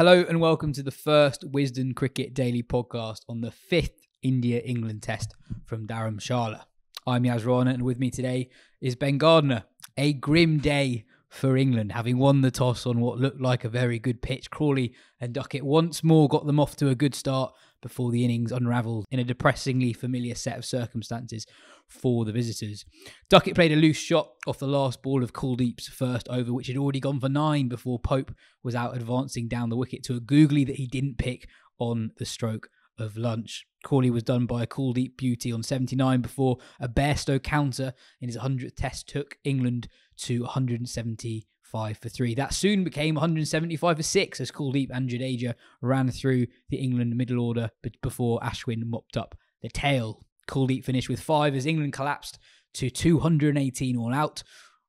Hello and welcome to the first Wisden Cricket Daily podcast on the 5th India-England test from Dharamshala. I'm Rana and with me today is Ben Gardner. A grim day for England, having won the toss on what looked like a very good pitch. Crawley and Duckett once more got them off to a good start before the innings unravelled in a depressingly familiar set of circumstances for the visitors. Duckett played a loose shot off the last ball of Kuldeep's first over, which had already gone for 9 before Pope was out advancing down the wicket to a googly that he didn't pick on the stroke of lunch. Crawley was done by a Kuldeep beauty on 79 before a Bairstow counter in his 100th test took England to 175 for 3. That soon became 175 for 6 as Kuldeep and Jadeja ran through the England middle order before Ashwin mopped up the tail. Kuldeep finished with 5 as England collapsed to 218 all out.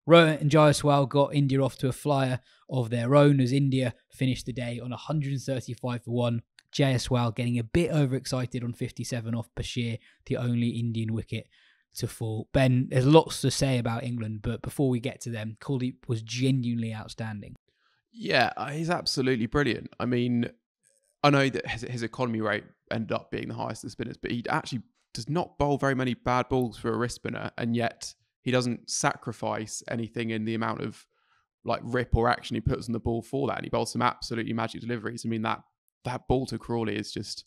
Rana and Jaiswal got India off to a flyer of their own as India finished the day on 135 for 1. Jaiswal getting a bit overexcited on 57 off Bashir, the only Indian wicket to fall. Ben, there's lots to say about England, but before we get to them, Kuldeep was genuinely outstanding. Yeah, he's absolutely brilliant. I mean, I know that his economy rate ended up being the highest of the spinners, but he actually does not bowl very many bad balls for a wrist spinner, and yet he doesn't sacrifice anything in the amount of like rip or action he puts on the ball for that, and he bowls some absolutely magic deliveries. I mean, that ball to Crawley is just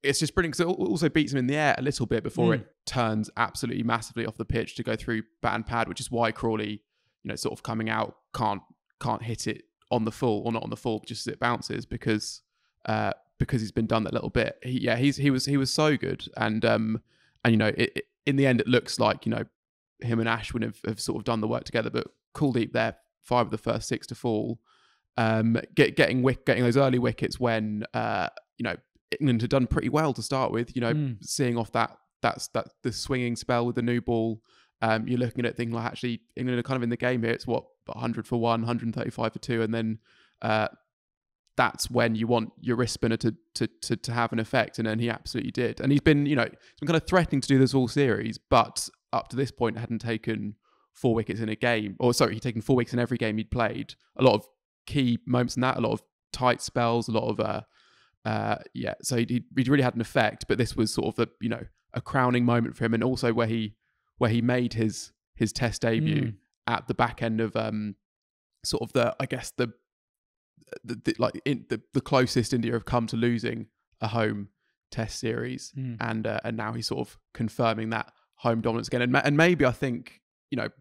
brilliant because it also beats him in the air a little bit before it turns absolutely massively off the pitch to go through bat and pad, which is why Crawley, sort of coming out can't hit it on the full or not on the full, just as it bounces because he's been done that little bit. He was so good, and in the end it looks like him and Ashwin have sort of done the work together, but Kuldeep there 5 of the first 6 to fall. Getting those early wickets when England had done pretty well to start with. Seeing off that the swinging spell with the new ball. You're looking at things like actually England are kind of in the game here. It's 100 for 1, 135 for 2, and then that's when you want your wrist spinner to have an effect, and then he absolutely did. And he's been kind of threatening to do this all series, but up to this point hadn't taken 4 wickets in a game. He'd taken 4 wickets in every game he'd played. A lot of key moments in that, a lot of tight spells, a lot of so he really had an effect. But this was sort of a crowning moment for him, and also where he made his test debut at the back end of sort of the closest India have come to losing a home test series, and now he's sort of confirming that home dominance again, and maybe I think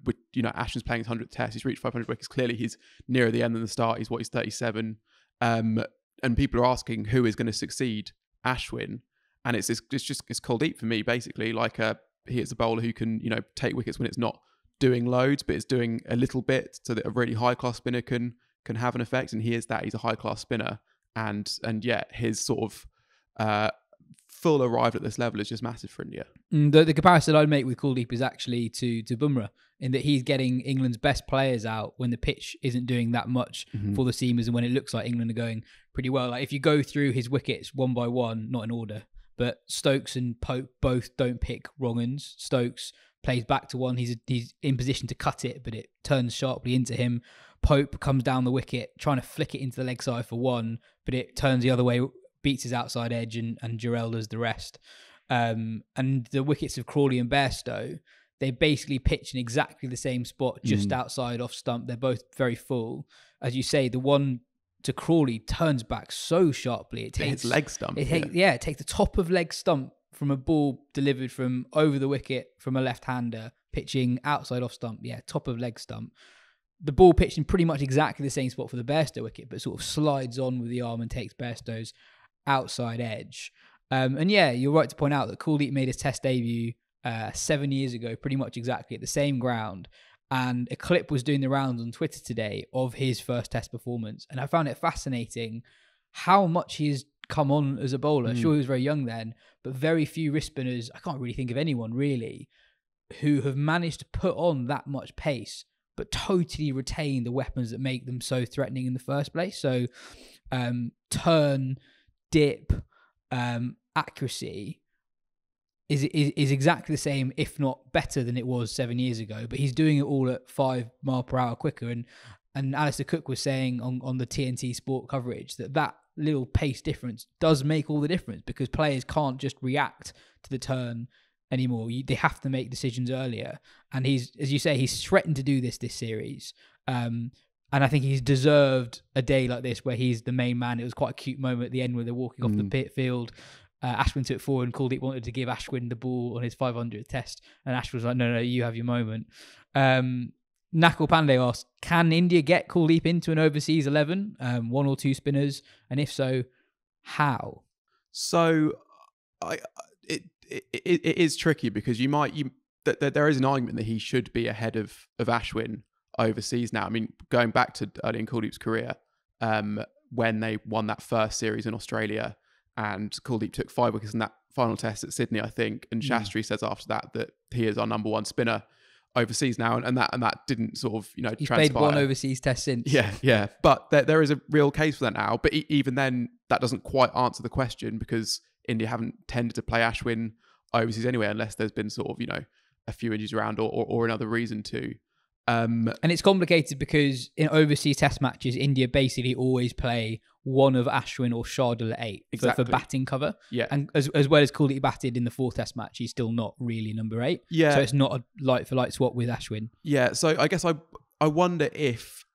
with Ashton's playing his 100th test, he's reached 500 wickets. Clearly, he's nearer the end than the start. He's 37, and people are asking who is going to succeed Ashwin, and it's Kuldeep for me basically. Like he is a bowler who can take wickets when it's not doing loads, but it's doing a little bit, so that a really high class spinner can have an effect, and he is that. He's a high class spinner, and his sort of full arrival at this level is just massive for India. The comparison I'd make with Kuldeep is actually to Bumrah, in that he's getting England's best players out when the pitch isn't doing that much for the seamers, and when it looks like England are going pretty well. Like if you go through his wickets one by one, not in order, but Stokes and Pope both don't pick wrong uns. Stokes plays back to one, he's in position to cut it, but it turns sharply into him. Pope comes down the wicket trying to flick it into the leg side for 1, but it turns the other way, beats his outside edge, and Jarrell does the rest. And the wickets of Crawley and Bairstow, they basically pitch in exactly the same spot, just outside off stump. They're both very full. As you say, the one to Crawley turns back so sharply. It takes leg stump. It takes the top of leg stump from a ball delivered from over the wicket from a left-hander, pitching outside off stump. Yeah, top of leg stump. The ball pitched in pretty much exactly the same spot for the Bairstow wicket, but sort of slides on with the arm and takes Bairstow's outside edge. You're right to point out that Kuldeep made his test debut 7 years ago, pretty much exactly at the same ground. And a clip was doing the rounds on Twitter today of his first test performance. And I found it fascinating how much he has come on as a bowler. Sure, he was very young then, but very few wrist spinners, I can't really think of anyone really, who have managed to put on that much pace, but totally retain the weapons that make them so threatening in the first place. So turn, dip, accuracy is exactly the same, if not better than it was 7 years ago. But he's doing it all at 5 mile per hour quicker. And and Alistair Cook was saying on the TNT Sport coverage that little pace difference does make all the difference, because players can't just react to the turn anymore. They have to make decisions earlier. And he's, as you say, he's threatened to do this series. And I think he's deserved a day like this where he's the main man. It was quite a cute moment at the end where they're walking off the pit field. Ashwin took forward and Kuldeep wanted to give Ashwin the ball on his 500th test. And Ashwin was like, no, you have your moment. Nakul Pandey asks, can India get Kuldeep into an overseas 11, one or two spinners? And if so, how? So it is tricky, because there is an argument that he should be ahead of Ashwin overseas now. I mean, going back to early in Kuldeep's career, when they won that first series in Australia, and Kuldeep took 5 wickets in that final test at Sydney, I think, and Shastri says after that he is our number one spinner overseas now, and that didn't sort of he's transpire. played one overseas test since. Yeah, but there is a real case for that now. But even then, that doesn't quite answer the question, because India haven't tended to play Ashwin overseas anyway, unless there's been sort of a few injuries around or another reason to. And it's complicated because in overseas test matches, India basically always play one of Ashwin or Shardul at 8 for batting cover. Yeah. And as well as Kuldeep batted in the 4th test match, he's still not really number 8. Yeah. So it's not a light for light swap with Ashwin. Yeah. So I guess I wonder if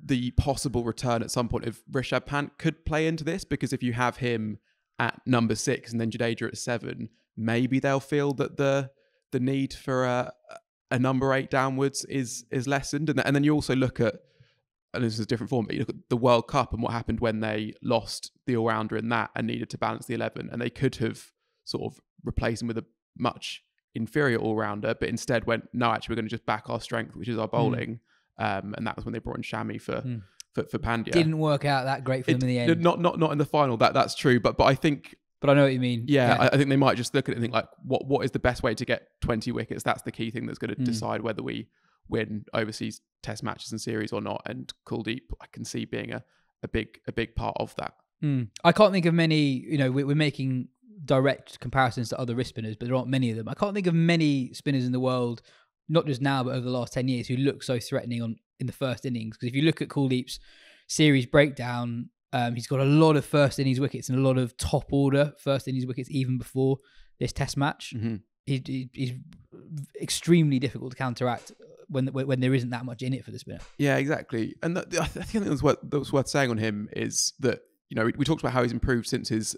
the possible return at some point of Rishabh Pant could play into this, because if you have him at number 6 and then Jadeja at 7, maybe they'll feel that the need for a number 8 downwards is lessened. And then you also look at, and this is a different form, but you look at the World Cup and what happened when they lost the all-rounder in that and needed to balance the 11. And they could have sort of replaced him with a much inferior all-rounder, but instead went, no, actually, we're going to just back our strength, which is our bowling. And that was when they brought in Shami for Pandya. Didn't work out that great for them in the end. Not in the final, that's true. But I think... But I know what you mean. Yeah. I think they might just look at it and think, like, what is the best way to get 20 wickets? That's the key thing that's going to decide whether we win overseas test matches and series or not. And Kuldeep, I can see being a big part of that. I can't think of many, we're making direct comparisons to other wrist spinners, but there aren't many of them. I can't think of many spinners in the world, not just now, but over the last 10 years, who look so threatening in the first innings. Because if you look at Kuldeep's series breakdown, he's got a lot of first innings wickets and a lot of top order first innings wickets even before this test match. He's extremely difficult to counteract when there isn't that much in it for the spinner. Yeah, exactly. And I think that was worth saying on him is that, we talked about how he's improved since his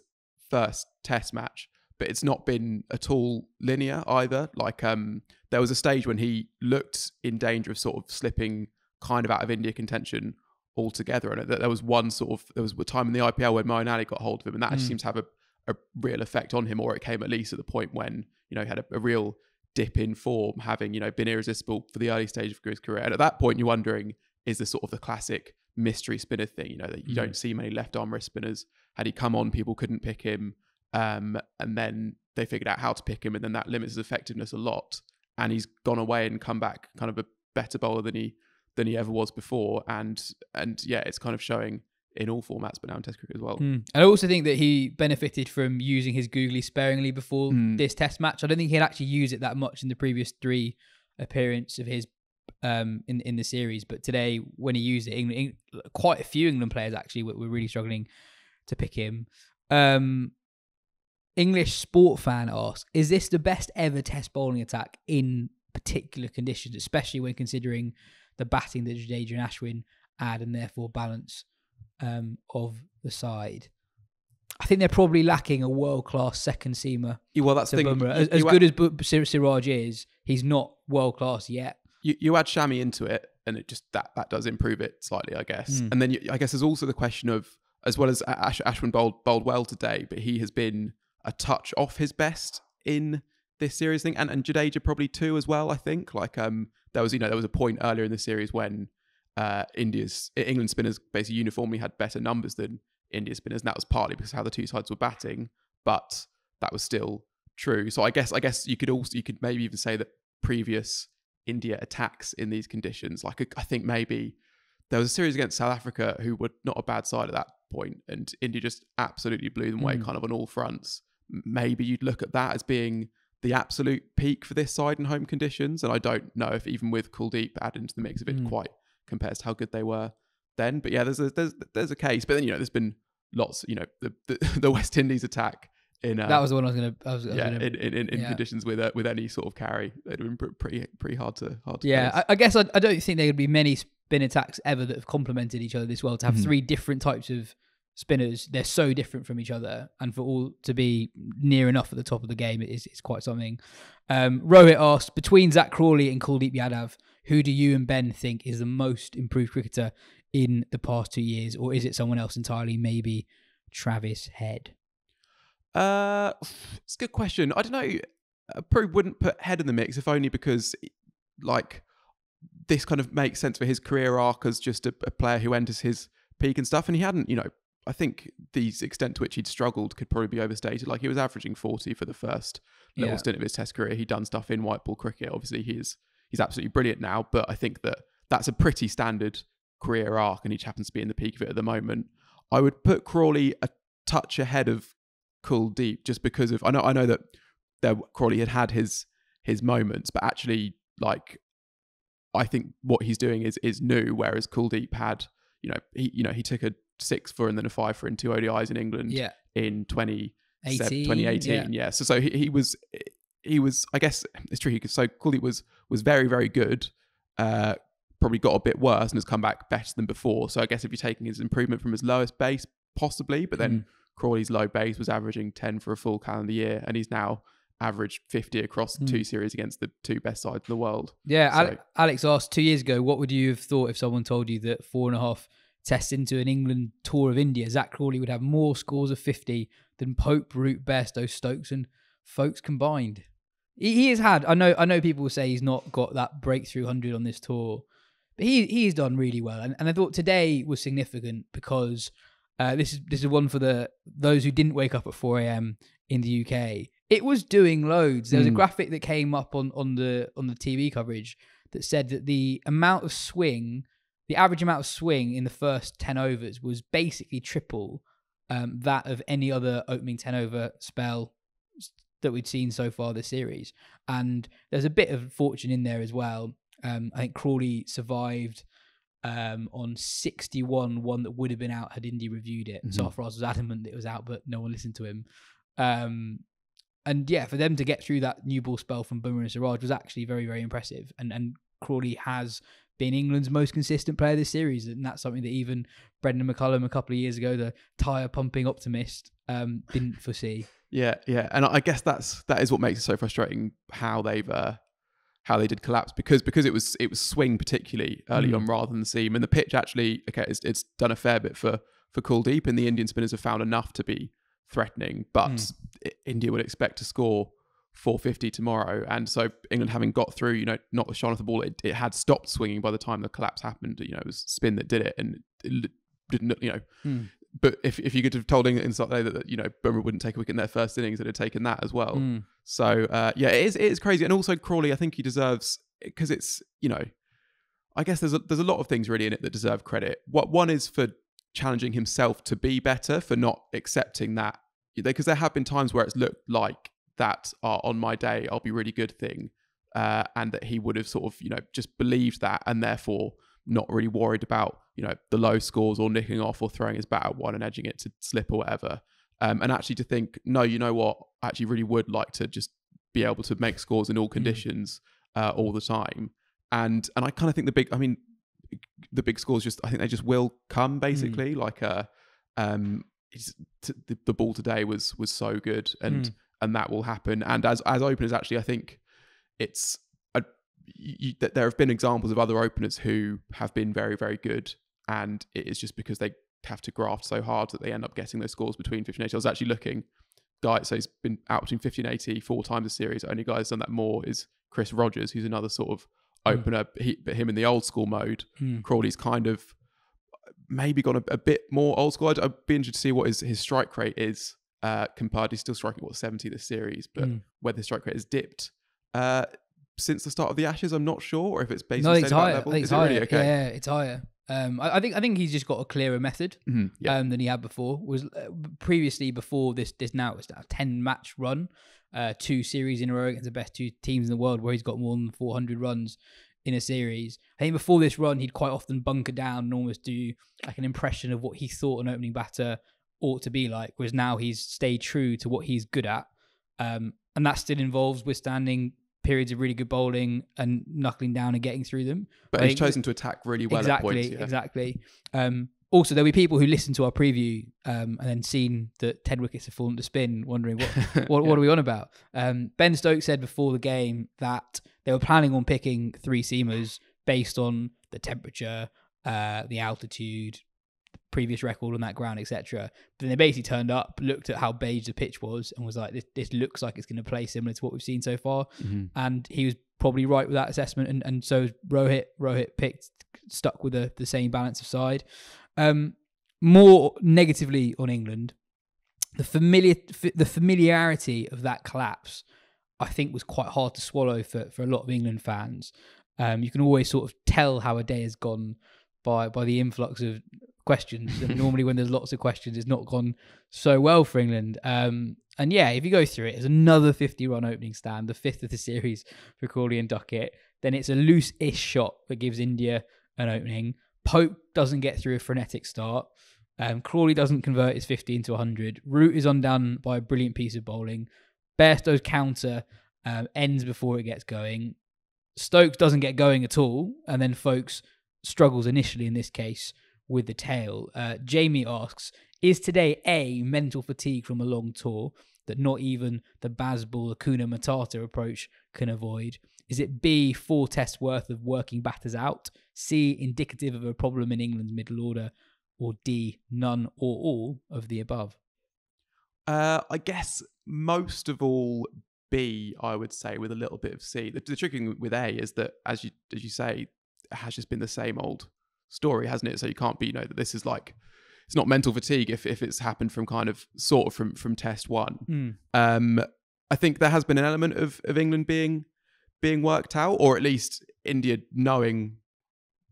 first test match, but it's not been at all linear either. Like there was a stage when he looked in danger of sort of slipping kind of out of India contention altogether, and there was a time in the IPL where Moeen Ali got hold of him, and that actually seems to have a real effect on him, or it came at least at the point when he had a real dip in form, having been irresistible for the early stage of his career. And at that point, you're wondering, is this sort of the classic mystery spinner thing? That you don't see many left arm wrist spinners. Had he come on, people couldn't pick him, and then they figured out how to pick him, and then that limits his effectiveness a lot. And he's gone away and come back kind of a better bowler than he ever was before, and yeah, it's kind of showing in all formats, but now in Test cricket as well. And I also think that he benefited from using his googly sparingly before this Test match. I don't think he'd actually used it that much in the previous 3 appearances of his in the series, but today when he used it, quite a few England players actually were really struggling to pick him. English Sport Fan asks, is this the best ever Test bowling attack in particular conditions, especially when considering the batting that Jadeja and Ashwin add, and therefore balance of the side? I think they're probably lacking a world-class second seamer. Well, that's the thing. As good as Siraj is, he's not world-class yet. You add Shami into it, and it just that does improve it slightly, I guess. And then I guess there's also the question of, as well as Ashwin bowled well today, but he has been a touch off his best in this series thing, and Jadeja probably too as well. I think there was a point earlier in the series when England spinners basically uniformly had better numbers than India spinners, and that was partly because of how the two sides were batting, but that was still true. So I guess you could maybe even say that previous India attacks in these conditions, I think maybe there was a series against South Africa who were not a bad side at that point, and India just absolutely blew them away kind of on all fronts. Maybe you'd look at that as being the absolute peak for this side in home conditions, and I don't know if even with Kuldeep added into the mix, if it quite compares to how good they were then. But yeah, there's a case. But then there's been lots. The West Indies attack in that was the one I was gonna in conditions with any sort of carry, they'd have been pretty hard to face. I guess I don't think there would be many spin attacks ever that have complemented each other this well. To have three different types of spinners, they're so different from each other, and for all to be near enough at the top of the game is quite something. Rohit asked, between Zak Crawley and Kuldeep Yadav, who do you and Ben think is the most improved cricketer in the past 2 years, or is it someone else entirely? Maybe Travis Head. It's a good question. I don't know. I probably wouldn't put Head in the mix, if only because this kind of makes sense for his career arc as just a player who enters his peak and stuff, and he hadn't, I think the extent to which he'd struggled could probably be overstated. Like, he was averaging 40 for the first little stint of his test career. He'd done stuff in white ball cricket. Obviously, he's absolutely brilliant now, but I think that's a pretty standard career arc, and he happens to be in the peak of it at the moment. I would put Crawley a touch ahead of Kuldeep, just because of I know that Crawley had his moments, but actually, I think what he's doing is new, whereas Kuldeep had he took a 6 for and then a 5 for in 2 ODIs in England in 2018. Yeah. So he was, I guess it's tricky because Kuldeep was very, very good, probably got a bit worse and has come back better than before. So I guess if you're taking his improvement from his lowest base, possibly, but then Crawley's low base was averaging 10 for a full calendar year, and he's now averaged 50 across 2 series against the 2 best sides of the world. Yeah, Alex asked 2 years ago, what would you have thought if someone told you that 4.5 tests into an England tour of India, Zak Crawley would have more scores of 50 than Pope, Root, Bairstow, Stokes and Folkes combined? He has had, I know people will say he's not got that breakthrough 100 on this tour, but he's done really well. And I thought today was significant because this is one for those who didn't wake up at 4 a.m. in the UK. It was doing loads. There was a graphic that came up on the TV coverage that said that the average amount of swing in the first 10 overs was basically triple that of any other opening 10 over spell that we'd seen so far this series. And there's a bit of fortune in there as well. I think Crawley survived on 61, one that would have been out had Indy reviewed it. Sarfaraz was adamant that it was out, but no one listened to him. And yeah, for them to get through that new ball spell from Bumrah and Siraj was actually very, very impressive. And Crawley has been England's most consistent player this series, and that's something that even Brendan McCullum a couple of years ago, the tyre pumping optimist, didn't foresee. Yeah, and I guess that is what makes it so frustrating how they did collapse, because it was swing particularly early on rather than seam, and the pitch actually it's done a fair bit for Kuldeep, and the Indian spinners have found enough to be threatening, but India would expect to score 450 tomorrow, and so England having got through, not the shot off the ball, it had stopped swinging by the time the collapse happened. It was spin that did it, and it didn't, But if you could have told England today that Bumrah wouldn't take a wicket in their first innings, it had taken that as well. So it is crazy, and also Crawley, I think he deserves, because it's I guess there's a lot of things really in it that deserve credit. One is for challenging himself to be better, for not accepting that, because there have been times where it's looked like that on my day I'll be really good thing, and that he would have sort of just believed that, and therefore not really worried about the low scores or nicking off or throwing his bat at one and edging it to slip or whatever, and actually to think, no, you know what, I actually really would like to just be able to make scores in all conditions all the time, and I kind of think the big scores I think they just will come, basically. The ball today was so good, and that will happen. And as openers, actually, I think it's there have been examples of other openers who have been very, very good, and it is just because they have to graft so hard that they end up getting those scores between 50 and 80. I was actually looking, so he's been out between 50 and 80 4 times a series. The only guy who's done that more is Chris Rogers, who's another sort of opener, but him in the old school mode. Crawley's kind of maybe gone a bit more old school. I'd be interested to see what his strike rate is compared. He's still striking 70 this series, but whether his strike rate has dipped since the start of the Ashes, I'm not sure, or if it's basically it's higher. level. Is it really okay? Yeah, it's higher. I think he's just got a clearer method than he had before. Was previously, before this now it's a 10-match run, 2 series in a row against the best 2 teams in the world, where he's got more than 400 runs in a series. I think before this run, he'd quite often bunker down and almost do like an impression of what he thought an opening batter ought to be like, whereas now he's stayed true to what he's good at. And that still involves withstanding periods of really good bowling and knuckling down and getting through them. But he's chosen to attack really well at points. Yeah. Exactly. Also, there'll be people who listen to our preview and then seen that 10 wickets have fallen to spin, wondering what are we on about? Ben Stokes said before the game that they were planning on picking 3 seamers based on the temperature, the altitude, previous record on that ground, etc. But then they basically turned up, looked at how beige the pitch was, and was like, "This looks like it's going to play similar to what we've seen so far." Mm-hmm. And he was probably right with that assessment, and so Rohit stuck with the same balance of side. More negatively on England, the familiarity of that collapse, I think, was quite hard to swallow for a lot of England fans. You can always sort of tell how a day has gone by the influx of questions. And normally when there's lots of questions, it's not gone so well for England. And yeah, if you go through it, it's another 50-run opening stand, the 5th of the series for Crawley and Duckett. Then it's a loose-ish shot that gives India an opening. Pope doesn't get through a frenetic start. Crawley doesn't convert his 50 into 100. Root is undone by a brilliant piece of bowling. Bairstow's counter ends before it gets going. Stokes doesn't get going at all. And then Folkes struggles initially in this case with the tail. Jamie asks, is today A, mental fatigue from a long tour that not even the Bazball, Hakuna Matata approach can avoid? Is it B, 4 tests worth of working batters out? C, indicative of a problem in England's middle order? Or D, none or all of the above? I guess most of all B, I would say, with a little bit of C. The trick thing with A is that, as you say, it has just been the same old story, hasn't it? So you can't be, that this is like, it's not mental fatigue if it's happened from from test 1. I think there has been an element of England being worked out, or at least India knowing,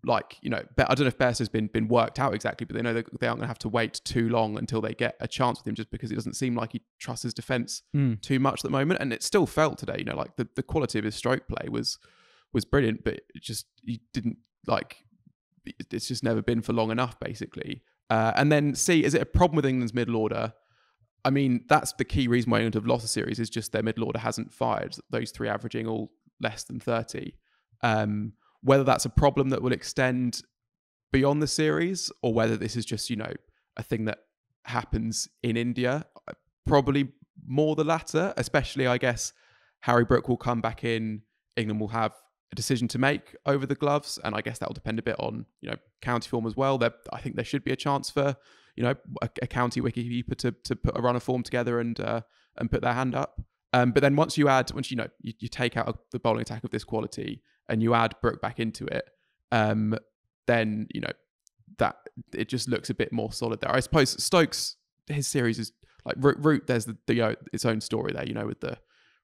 I don't know if Bairstow's been worked out exactly, but they know that they aren't going to have to wait too long until they get a chance with him, just because it doesn't seem like he trusts his defence too much at the moment. And it still felt today, the quality of his stroke play was brilliant, but he didn't it's just never been for long enough, basically. And then C, is it a problem with England's middle order? I mean, that's the key reason why England have lost the series, is just their middle order hasn't fired, those 3 averaging all less than 30. Whether that's a problem that will extend beyond the series, or whether this is just, a thing that happens in India, probably more the latter, especially, I guess, Harry Brook will come back in. England will have a decision to make over the gloves, and I guess that will depend a bit on, county form as well. I think there should be a chance for, a county wicketkeeper to put a run of form together and put their hand up. But then once you take out the bowling attack of this quality and you add Brook back into it, then that it just looks a bit more solid there. I suppose Stokes, his series is like Root. There's its own story there, with the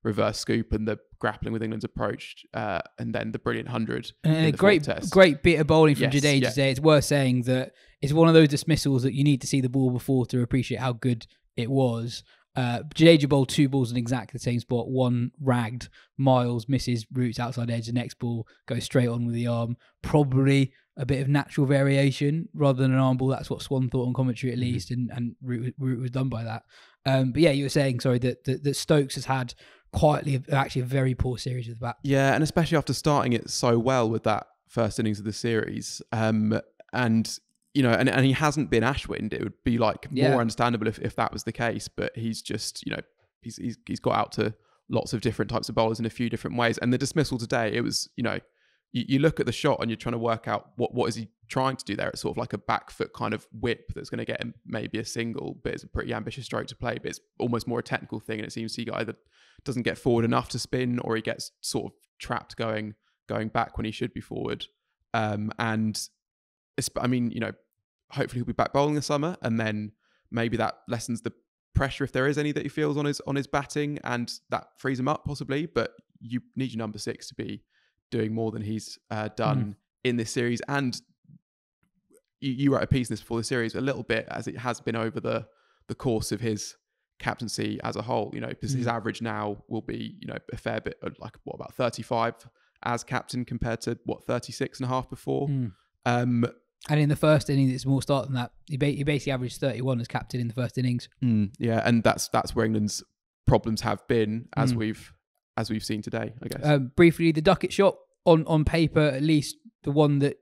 reverse scoop and the grappling with England's approach, and then the brilliant 100. And a great bit of bowling from Jadeja today. It's worth saying that it's one of those dismissals that you need to see the ball before to appreciate how good it was. Jadeja bowled 2 balls in exactly the same spot. One ragged, Miles misses Root's outside edge. The next ball goes straight on with the arm. Probably a bit of natural variation rather than an arm ball. That's what Swan thought on commentary, at least, and Root was done by that. But yeah, you were saying, sorry, that Stokes has had quietly actually a very poor series with the bat. Yeah, and especially after starting it so well with that first innings of the series. And he hasn't been Ashwin. It would be more understandable if that was the case, but he's just, he's got out to lots of different types of bowlers in a few different ways. And the dismissal today, it was, you look at the shot and you're trying to work out what is he trying to do there. It's sort of like a back foot kind of whip that's going to get him maybe a single, but it's a pretty ambitious stroke to play, but it's almost more a technical thing. And it seems he either doesn't get forward enough to spin, or he gets sort of trapped going back when he should be forward. And it's, hopefully he'll be back bowling this summer, and then maybe that lessens the pressure, if there is any, that he feels on his batting, and that frees him up possibly. But you need your number 6 to be doing more than he's done in this series. And you wrote a piece in this before the series, a little bit as it has been over the course of his captaincy as a whole, because his average now will be, a fair bit, about 35 as captain compared to 36 and a half before. And in the first innings, it's more start than that. He basically averaged 31 as captain in the first innings. Yeah, and that's where England's problems have been, as we've seen today, I guess. Briefly, the Duckett shot on paper, at least the one that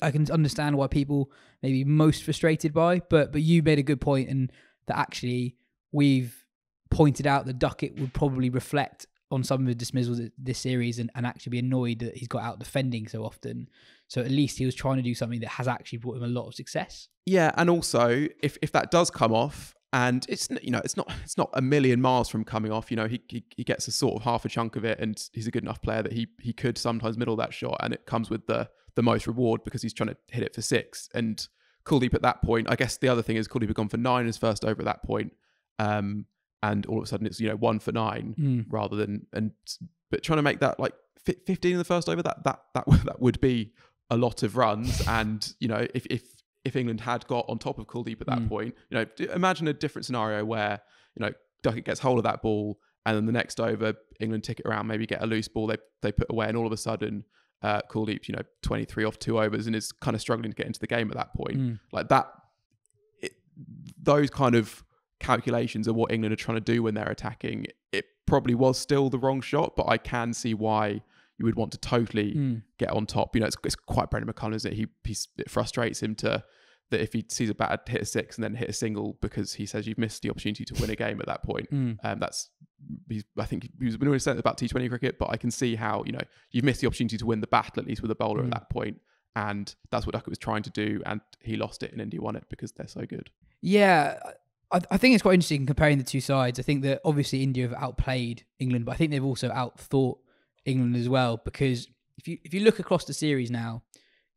I can understand why people may be most frustrated by, but you made a good point, and that actually we've pointed out that Duckett would probably reflect on some of the dismissals this series and actually be annoyed that he's got out defending so often. So at least he was trying to do something that has actually brought him a lot of success. Yeah, and also if that does come off, and it's not a million miles from coming off, he gets a sort of half a chunk of it, and he's a good enough player that he could sometimes middle that shot, and it comes with the most reward because he's trying to hit it for 6. And Kuldeep at that point, I guess the other thing is Kuldeep had gone for 9 his first over at that point. And all of a sudden it's 1 for 9 rather than but trying to make that like 15 in the first over, that would be a lot of runs. And if England had got on top of Kuldeep at that point, imagine a different scenario where Duckett gets hold of that ball, and then the next over England tick it around, maybe get a loose ball they put away, and all of a sudden Kuldeep 23 off 2 overs and is kind of struggling to get into the game at that point. Like that, those kind of calculations are what England are trying to do when they're attacking. It probably was still the wrong shot, but I can see why you would want to totally get on top. It's quite Brendan McCullum, isn't it? It frustrates him that if he sees a batter hit a 6 and then hit a single, because he says you've missed the opportunity to win a game at that point. I think he's been always saying about T20 cricket, but I can see how you've missed the opportunity to win the battle, at least with a bowler at that point. And that's what Duckett was trying to do, and he lost it, and India won it because they're so good. Yeah, I think it's quite interesting comparing the two sides. I think that obviously India have outplayed England, but I think they've also outthought England as well, because if you look across the series now,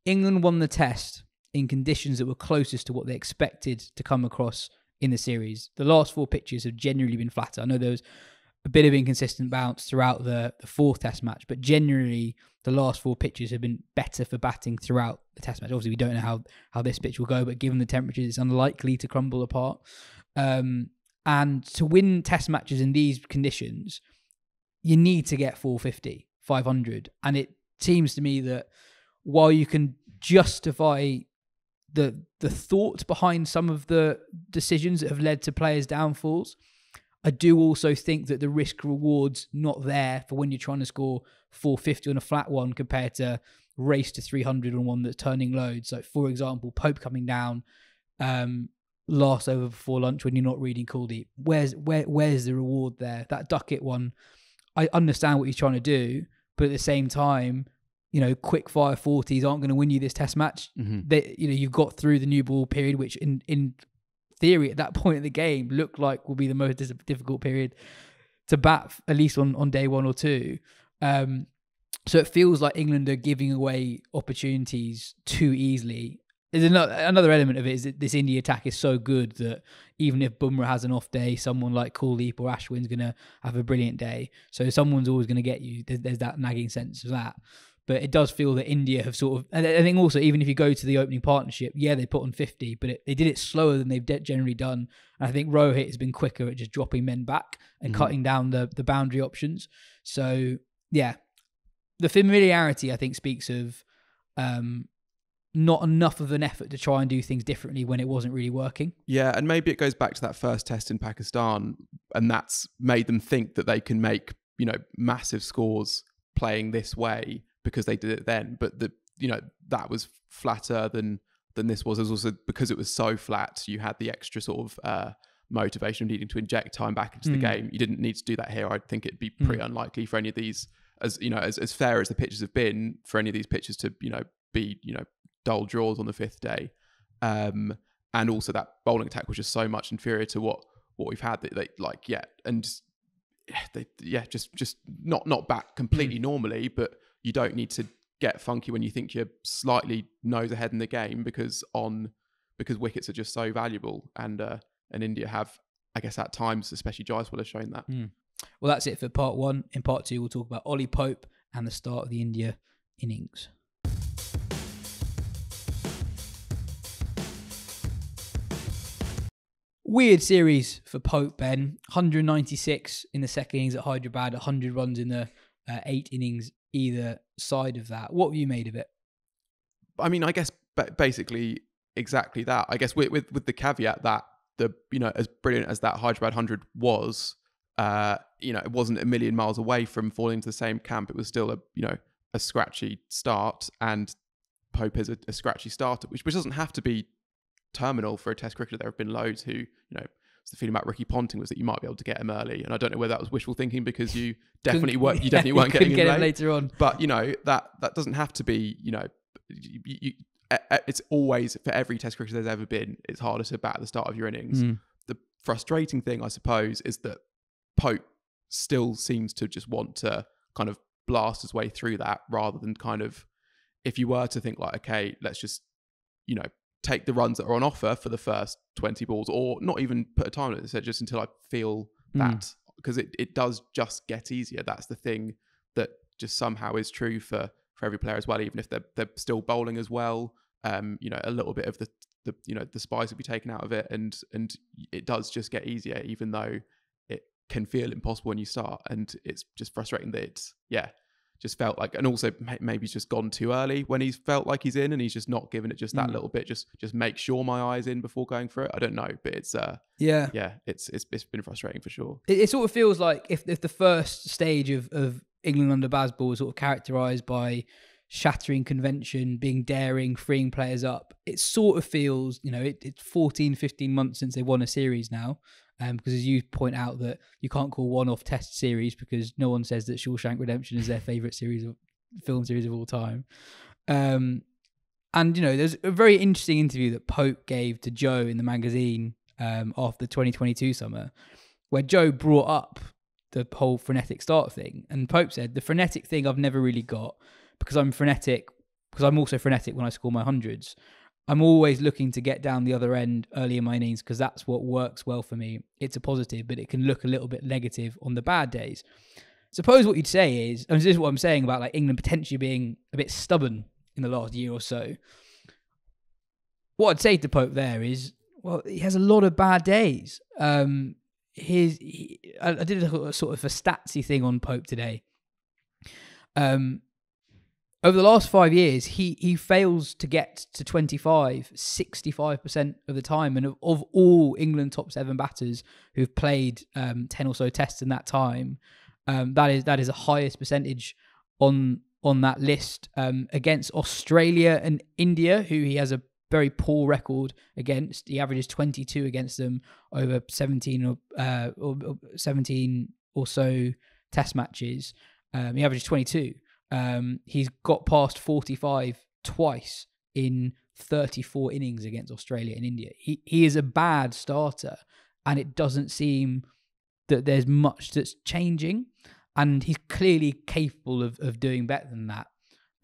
England won the test in conditions that were closest to what they expected to come across in the series. The last 4 pitches have generally been flatter. I know there was a bit of inconsistent bounce throughout the 4th test match, but generally the last 4 pitches have been better for batting throughout the test match. Obviously, we don't know how this pitch will go, but given the temperatures, it's unlikely to crumble apart. And to win test matches in these conditions, you need to get 450, 500. And it seems to me that while you can justify the thought behind some of the decisions that have led to players' downfalls, I do also think that the risk reward's not there for when you're trying to score 450 on a flat one compared to race to 300 on one that's turning loads. So, for example, Pope coming down last over before lunch when you're not reading Kuldeep. Where's the reward there? That Duckett one, I understand what he's trying to do, but at the same time, quick fire 40s aren't going to win you this test match. You've got through the new ball period, which in theory at that point in the game looked like will be the most difficult period to bat, at least on day 1 or 2. So it feels like England are giving away opportunities too easily. There's another element of it is that this India attack is so good that even if Bumrah has an off day, someone like Kuldeep or Ashwin's going to have a brilliant day. So someone's always going to get you. There's that nagging sense of that. But it does feel that India have sort of... And I think also, even if you go to the opening partnership, yeah, they put on 50, but they did it slower than they've generally done. And I think Rohit has been quicker at just dropping men back and cutting down the boundary options. So, yeah. The familiarity, I think, speaks of... not enough of an effort to try and do things differently when it wasn't really working. Yeah, and maybe it goes back to that first test in Pakistan, and that's made them think that they can make, massive scores playing this way because they did it then. But that was flatter than this was. It was also because it was so flat, you had the extra sort of motivation of needing to inject time back into the game. You didn't need to do that here. I think it'd be pretty unlikely for any of these, as fair as the pitches have been, for any of these pitches to be dull draws on the 5th day, and also that bowling attack was just so much inferior to what we've had that just not back completely normally, but you don't need to get funky when you think you're slightly nose ahead in the game because wickets are just so valuable, and India have, I guess at times, especially Jaiswal, has shown that. Well, that's it for part 1. In part 2, we'll talk about Ollie Pope and the start of the India innings. Weird series for Pope, Ben. 196 in the second innings at Hyderabad, 100 runs in the 8 innings either side of that. What have you made of it? I mean, I guess basically exactly that. I guess with the caveat that as brilliant as that Hyderabad 100 was, it wasn't a million miles away from falling into the same camp. It was still a scratchy start, and Pope is a scratchy starter, which doesn't have to be terminal for a Test cricketer. There have been loads who, the feeling about Ricky Ponting was that you might be able to get him early, and I don't know whether that was wishful thinking because you definitely weren't getting him later on. But that doesn't have to be. It's always, for every Test cricketer there's ever been, it's harder to bat at the start of your innings. The frustrating thing, I suppose, is that Pope still seems to just want to kind of blast his way through that, rather than kind of, if you were to think like, okay, let's just take the runs that are on offer for the first 20 balls, or not even put a time limit, so just until I feel that, because it does just get easier. That's the thing that just somehow is true for every player as well, even if they're still bowling as well. A little bit of the spice will be taken out of it, and it does just get easier, even though it can feel impossible when you start. And it's just frustrating that it's just felt like, and also maybe he's just gone too early when he's felt like he's in, and he's just not given it just that little bit, just make sure my eye's in before going for it. I don't know, but it's it's been frustrating for sure. It sort of feels like if the first stage of England under Bazball was sort of characterised by shattering convention, being daring, freeing players up, it sort of feels, it's 14, 15 months since they won a series now. Because as you point out, that you can't call one-off Test series because no one says that Shawshank Redemption is their favourite film series of all time. And there's a very interesting interview that Pope gave to Joe in the magazine after the 2022 summer, where Joe brought up the whole frenetic start thing, and Pope said, the frenetic thing I've never really got, because I'm also frenetic when I score my hundreds. I'm always looking to get down the other end early in my innings because that's what works well for me. It's a positive, but it can look a little bit negative on the bad days. Suppose what you'd say is, and this is what I'm saying about like England potentially being a bit stubborn in the last year or so. What I'd say to Pope there is, well, he has a lot of bad days. I did a sort of a statsy thing on Pope today. Over the last 5 years, he fails to get to 65% of the time. And of all England top 7 batters who've played 10 or so tests in that time, that is the highest percentage on that list, against Australia and India, who he has a very poor record against. He averages 22 against them over 17 or so test matches. He averages 22. He's got past 45 twice in 34 innings against Australia and India. He is a bad starter, and it doesn't seem that there's much that's changing, and he's clearly capable of doing better than that.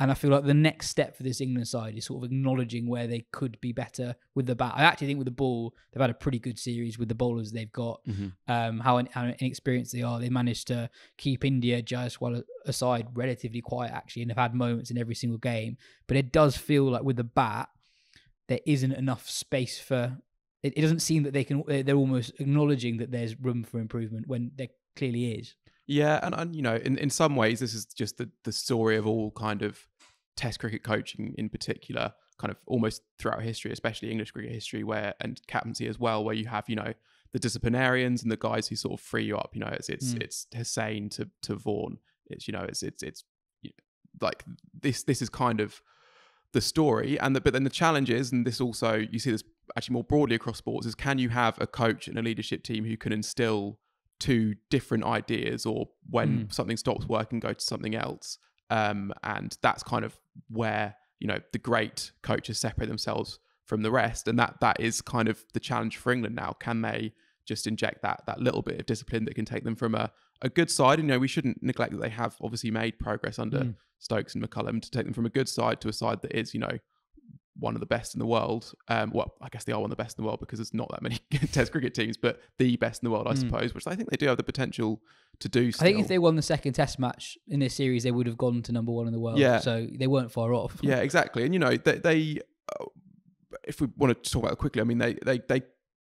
And I feel like the next step for this England side is sort of acknowledging where they could be better with the bat. I actually think with the ball, they've had a pretty good series with the bowlers they've got. How inexperienced they are. They managed to keep India, Jaiswal aside, relatively quiet actually, and have had moments in every single game. But it does feel like with the bat, there isn't enough space for... It doesn't seem that they're almost acknowledging that there's room for improvement when there clearly is. Yeah, and in some ways, this is just the story of all kind of Test cricket coaching in particular, kind of almost throughout history, especially English cricket history, and captaincy as well, where you have the disciplinarians and the guys who sort of free you up. It's Hussain to Vaughan. It's like this is kind of the story, but then the challenge is, and this also you see this actually more broadly across sports, is can you have a coach and a leadership team who can instill two different ideas, or when something stops working, go to something else. And that's kind of where, the great coaches separate themselves from the rest. And that is kind of the challenge for England now. Can they just inject that little bit of discipline that can take them from a good side? We shouldn't neglect that they have obviously made progress under Stokes and McCullum, to take them from a good side to a side that is, one of the best in the world. Well, I guess they are one of the best in the world because there's not that many Test cricket teams, but the best in the world, I suppose, which I think they do have the potential to do still. I think if they won the second Test match in this series, they would have gone to number 1 in the world. Yeah. So they weren't far off. Yeah, exactly. And, they if we want to talk about it quickly, I mean, they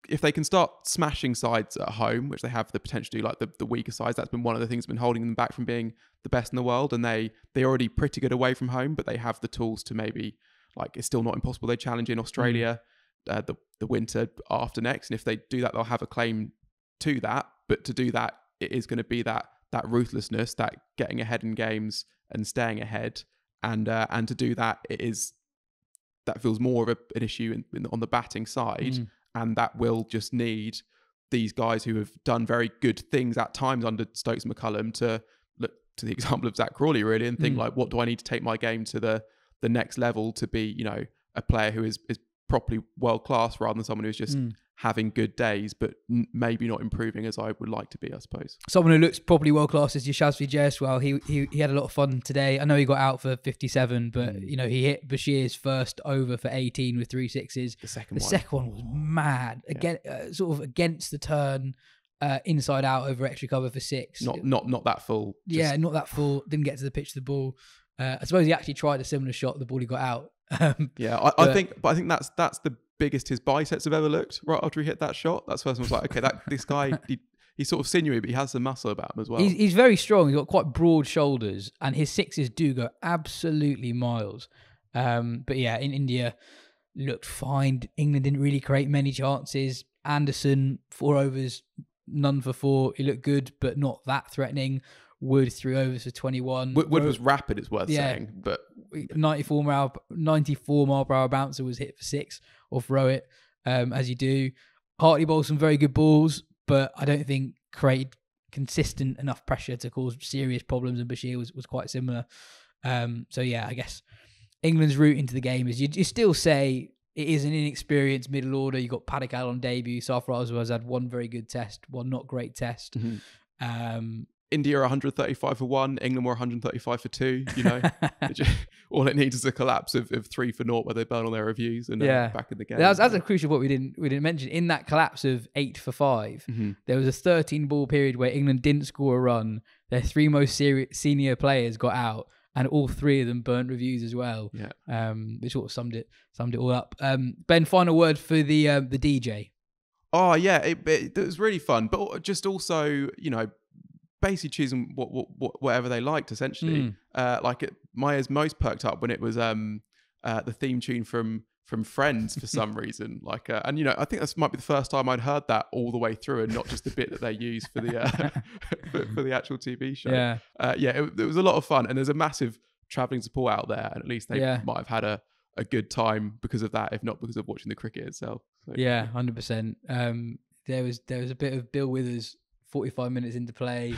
if they can start smashing sides at home, which they have the potential to do, like the weaker sides, that's been one of the things that's been holding them back from being the best in the world. And they're already pretty good away from home, but they have the tools to maybe, like, it's still not impossible. They challenge in Australia the winter after next. And if they do that, they'll have a claim to that. But to do that, it is going to be that ruthlessness, that getting ahead in games and staying ahead. And to do that, that feels more of an issue on the batting side. And that will just need these guys who have done very good things at times under Stokes and McCullum to look to the example of Zak Crawley, really, and think like, what do I need to take my game to the next level to be, you know, a player who is properly world class, rather than someone who's just having good days, but maybe not improving as I would like to be, I suppose. Someone who looks properly world class is Yashasvi Jaiswal. He had a lot of fun today. I know he got out for 57, but you know, he hit Bashir's first over for 18 with 3 sixes. The second one was mad. Again, sort of against the turn, inside out over extra cover for 6. Not that full. Not that full. Didn't get to the pitch of the ball. I suppose he actually tried a similar shot. The ball he got out. I think that's the biggest his biceps have ever looked right after he hit that shot. That's the first one was like, okay, this guy, he's sort of sinewy, but he has the muscle about him as well. He's very strong. He's got quite broad shoulders, and his sixes do go absolutely miles. But yeah, in India, looked fine. England didn't really create many chances. Anderson, 4 overs, none for 4. He looked good, but not that threatening. Wood, 3 overs for 21. Wood was rapid, it's worth saying, but 94 mile per hour bouncer was hit for 6 off Rowett, as you do. Hartley bowled some very good balls, but I don't think created consistent enough pressure to cause serious problems, and Bashir was quite similar. So yeah, I guess England's route into the game is you still say it is an inexperienced middle order. You got Padikkal on debut. Sarfaraz has had 1 very good test, 1 not great test. India are 135 for 1, England were 135 for 2, you know. All it needs is a collapse of 3 for 0 where they burn on their reviews and back in the game. That's a crucial point we didn't mention. In that collapse of 8 for 5, there was a 13 ball period where England didn't score a run. Their 3 most senior players got out, and all 3 of them burnt reviews as well. Which sort of summed it all up. Ben, final word for the DJ. Oh yeah, it was really fun, but just also, you know, basically choosing whatever they liked, essentially. My ears most perked up when it was the theme tune from Friends for some reason. And you know, I think this might be the first time I'd heard that all the way through, and not just the bit that they use for the for the actual TV show. It was a lot of fun, and there's a massive travelling support out there, and at least they might have had a good time because of that, if not because of watching the cricket itself. So, 100%. There was a bit of Bill Withers 45 minutes into play,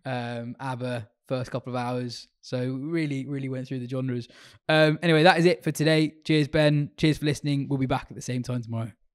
ABBA first couple of hours. So really, really went through the genres. Anyway, that is it for today. Cheers, Ben. Cheers for listening. We'll be back at the same time tomorrow.